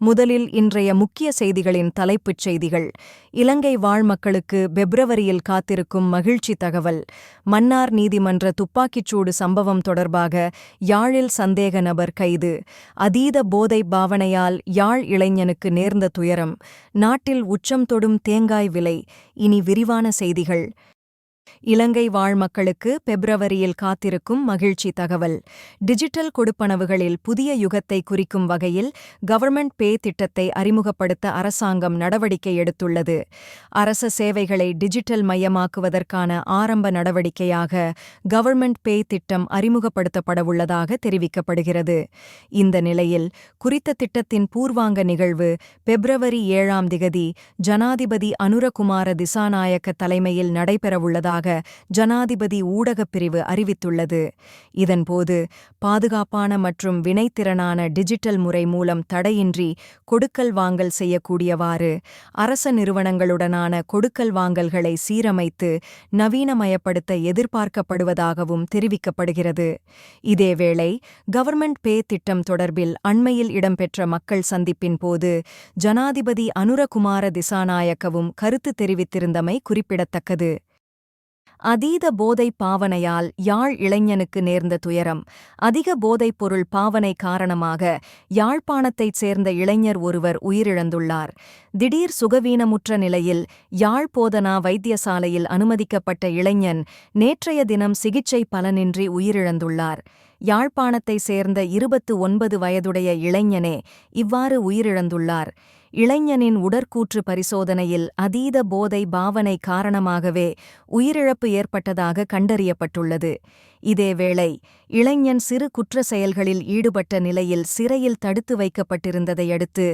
முதலில் இன்றைய முக்கிய செய்திகளின் தலைப்புச் செய்திகள். இலங்கை வாழ் மக்களுக்கு பிப்ரவரியில் காத்திருக்கும் மகிழ்ச்சி தகவல். மன்னார் நீதிமன்ற துப்பாக்கிச்சூடு சம்பவம் தொடர்பாக யாழில் சந்தேக நபர் கைது. அதீத போதை பாவனையால் யாழ் இளைஞனுக்கு நேர்ந்த துயரம். நாட்டில் உச்சம் தொடும் தேங்காய் விலை. இனி விரிவான செய்திகள். இலங்கை வாழ் மக்களுக்கு பிப்ரவரியில் காத்திருக்கும் மகிழ்ச்சி தகவல். டிஜிட்டல் கொடுப்பனவுகளில் புதிய யுகத்தை குறிக்கும் வகையில் கவர்மெண்ட் பே திட்டத்தை அறிமுகப்படுத்த அரசாங்கம் நடவடிக்கை எடுத்துள்ளது. அரச சேவைகளை டிஜிட்டல் மயமாக்குவதற்கான ஆரம்ப நடவடிக்கையாக கவர்மெண்ட் பே திட்டம் அறிமுகப்படுத்தப்படவுள்ளதாக தெரிவிக்கப்படுகிறது. இந்த நிலையில் குறித்த திட்டத்தின் பூர்வாங்க நிகழ்வு பிப்ரவரி 7 ஜனாதிபதி அனுரகுமார திசாநாயக்க தலைமையில் நடைபெறவுள்ளதாக ஜனாதிபதி ஊடகப் பிரிவு அறிவித்துள்ளது. இதன்போது பாதுகாப்பான மற்றும் வினைத்திறனான டிஜிட்டல் முறை மூலம் தடையின்றி கொடுக்கல் வாங்கல் செய்யக்கூடியவாறு அரச நிறுவனங்களுடனான கொடுக்கல் வாங்கல்களை சீரமைத்து நவீனமயப்படுத்த எதிர்பார்க்கப்படுவதாகவும் தெரிவிக்கப்படுகிறது. இதேவேளை கவர்மெண்ட் பே திட்டம் தொடர்பில் அண்மையில் இடம்பெற்ற மக்கள் சந்திப்பின் போது ஜனாதிபதி அனுரகுமார திசாநாயக்கவும் கருத்து தெரிவித்திருந்தமை குறிப்பிடத்தக்கது. அதீத போதை பாவனையால் யாழ் இளைஞனுக்கு நேர்ந்த துயரம். அதிக போதைப் பொருள் பாவனை காரணமாக யாழ்ப்பாணத்தைச் சேர்ந்த இளைஞர் ஒருவர் உயிரிழந்துள்ளார். திடீர் சுகவீனமுற்ற நிலையில் யாழ் போதனா வைத்தியசாலையில் அனுமதிக்கப்பட்ட இளைஞன் நேற்றைய தினம் சிகிச்சை பலனின்றி உயிரிழந்துள்ளார். யாழ்ப்பாணத்தைச் சேர்ந்த 29 வயதுடைய இளைஞனே இவ்வாறு உயிரிழந்துள்ளார். இளைஞனின் உடற்கூற்று பரிசோதனையில் அதீத போதை பாவனை காரணமாகவே உயிரிழப்பு ஏற்பட்டதாக கண்டறியப்பட்டுள்ளது. இதேவேளை இளைஞன் சிறு குற்ற செயல்களில் ஈடுபட்ட நிலையில் சிறையில் தடுத்து வைக்கப்பட்டிருந்ததையடுத்து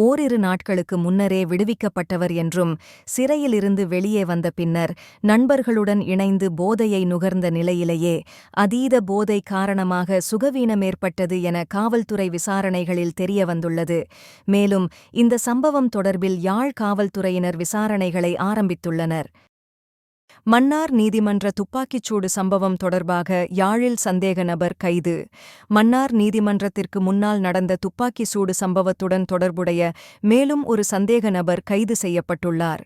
ஓரிரு நாட்களுக்கு முன்னரே விடுவிக்கப்பட்டவர் என்றும் சிறையிலிருந்து வெளியே வந்த பின்னர் நண்பர்களுடன் இணைந்து போதையை நுகர்ந்த நிலையிலேயே அதீத போதை காரணமாக சுகவீனம் ஏற்பட்டது என காவல்துறை விசாரணைகளில் தெரியவந்துள்ளது. மேலும் இந்த சம்பவம் தொடர்பில் யாழ் காவல்துறையினர் விசாரணைகளை ஆரம்பித்துள்ளனர். மன்னார் நீதிமன்ற துப்பாக்கிச்சூடு சம்பவம் தொடர்பாக யாழில் சந்தேக நபர் கைது. மன்னார் நீதிமன்றத்திற்கு முன்னால் நடந்த துப்பாக்கி சூடு சம்பவத்துடன் தொடர்புடைய மேலும் ஒரு சந்தேக நபர் கைது செய்யப்பட்டுள்ளார்.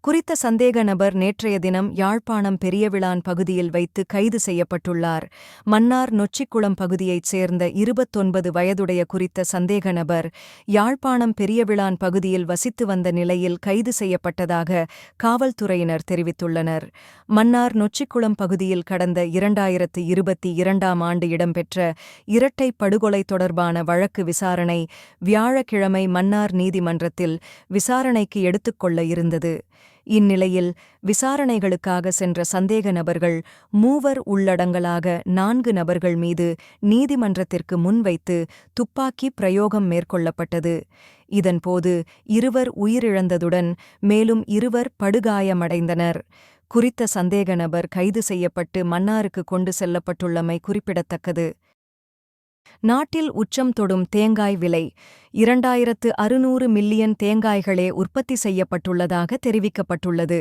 குறித்த சந்தேக நபர் நேற்றைய தினம் யாழ்ப்பாணம் பெரியவிளான் பகுதியில் வைத்து கைது செய்யப்பட்டுள்ளார். மன்னார் நொச்சிக்குளம் பகுதியைச் சேர்ந்த 29 வயதுடைய குறித்த சந்தேக நபர் யாழ்ப்பாணம் பெரியவிளான் பகுதியில் வசித்து வந்த நிலையில் கைது செய்யப்பட்டதாக காவல்துறையினர் தெரிவித்துள்ளனர். மன்னார் நொச்சிக்குளம் பகுதியில் கடந்த 2022 ஆண்டு இடம்பெற்ற இரட்டை படுகொலை தொடர்பான வழக்கு விசாரணை வியாழக்கிழமை மன்னார் நீதிமன்றத்தில் விசாரணைக்கு எடுத்துக்கொள்ள இருந்தது. இந்நிலையில் விசாரணைகளுக்காக சென்ற சந்தேக நபர்கள் 3 உள்ளடங்கலாக 4 நபர்கள் மீது நீதிமன்றத்திற்கு முன்வைத்து துப்பாக்கி பிரயோகம் மேற்கொள்ளப்பட்டது. இதன்போது 2 உயிரிழந்ததுடன் மேலும் 2 படுகாயமடைந்தனர். குறித்த சந்தேக நபர் கைது செய்யப்பட்டு மன்னாருக்கு கொண்டு செல்லப்பட்டுள்ளமை குறிப்பிடத்தக்கது. நாட்டில் உச்சம் தொடும் தேங்காய் விலை. 2600 மில்லியன் தேங்காய்களே உற்பத்தி செய்யப்பட்டுள்ளதாக தெரிவிக்கப்பட்டுள்ளது.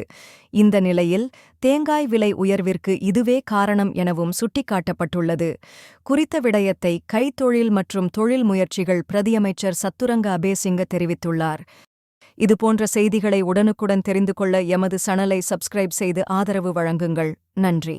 இந்த நிலையில் தேங்காய் விலை உயர்விற்கு இதுவே காரணம் எனவும் சுட்டிக்காட்டப்பட்டுள்ளது. குறித்த விடயத்தை கைத்தொழில் மற்றும் தொழில் முயற்சிகள் பிரதியமைச்சர் சத்துரங்க அபேசிங்க தெரிவித்துள்ளார். இதுபோன்ற செய்திகளை உடனுக்குடன் தெரிந்து கொள்ள எமது சேனலை சப்ஸ்கிரைப் செய்து ஆதரவு வழங்குங்கள். நன்றி.